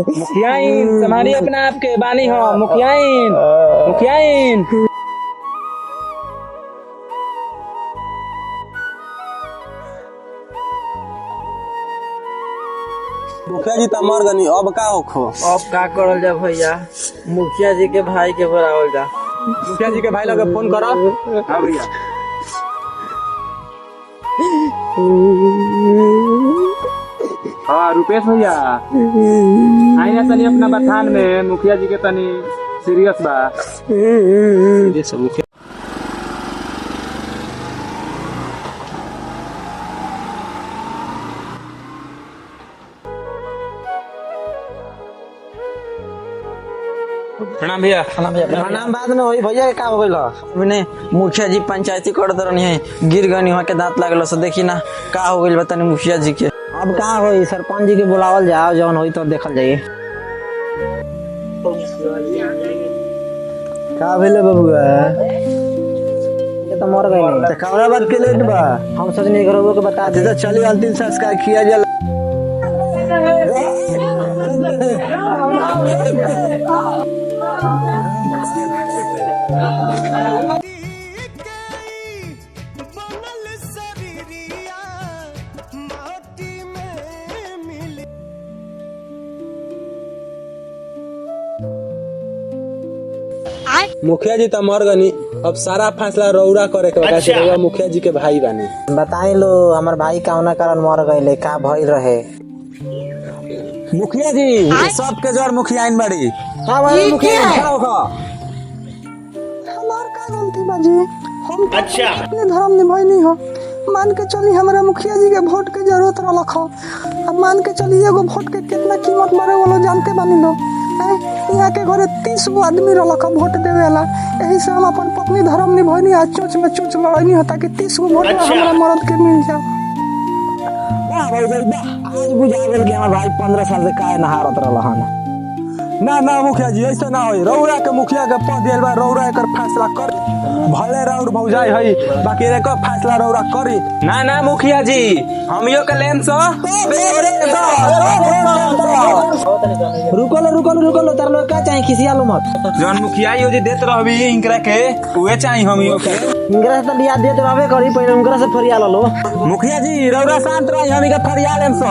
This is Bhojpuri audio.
मुखियाइन तुम्हारी अपना आपके बानी हो। मुखियाइन मुखियाइन मुखिया जी तो मर गनी, अब का होखो? अब का करल जा भैया, मुखिया जी के भाई के बुलावल जा। मुखिया जी के भाई लोग फोन करो। हाँ भैया। हाँ रुपेश भैया, आई ना तनी अपना बथान में मुखिया जी के तनी सीरियस बा। प्रणाम भैया। प्रणाम बाद में होई भैया के का हो गइल अपने मुखिया जी पंचायती कर दरनी है, गिर गनी वहां के दांत लागल से देखी ना का हो गइल बतानी मुखिया जी के। अब का होई, सरपंच जी के बुलावल जाओ, जौन होई तो देखल जाई। का भेले बबुआ? ये तो मर गइल। त कवरा बात के लेट बा? हम सोचनी घरों के बता दे। तो चली अंतिम संस्कार किया जा। मुखिया जी तो मर गनी, अब सारा फैसला रौरा करे के बा। रौरा मुखिया जी के भाई बानी। बताई लो हमार भाई कौना कारण मर गइले, का भइल रहे। मुखिया जी सबके जड़ मुखियाइन बड़ी। हां भाई मुखिया खड़ा होखो। हमार का गलती बाजी, हम अपने धर्म निभाई हो। मान के चली हमारा मुखिया जी के वोट के जरूरत रख। अब मान के चली एगो वोट के कितना कीमत मरे वाला जानते बानी लो। यहाँ के घरे 30 गो आदमी रख वोट देवे वाला, यही से हम अपन पत्नी धर्म निभाई आ चोच में चोच लड़ाई हो ताकि 30 गो वोट हमारा मर्द के मिल जाए। आज बुझा गेल कि हमार भाई 15 साल से काहे नहारत रहल। ना ना मुखिया जी ऐसा ना होई। रौरा के मुखिया के पद दियल बा, रौरा एकर फैसला कर। भले राउर भौजाई हई, बाकी एकर फैसला रौरा करी। ना ना मुखिया जी, हमियो के लेन सो रुको लो तार लोग का चाहे खिसिया लो मत। जौन मुखिया जी देत रहबी इनकरा के उहे चाही हमियो के। इंगरा से तो लिया देत रहबे करी, पहले उनकरा से फरिया लो। मुखिया जी रौरा शांत रही, हम के फरिया लेम सो।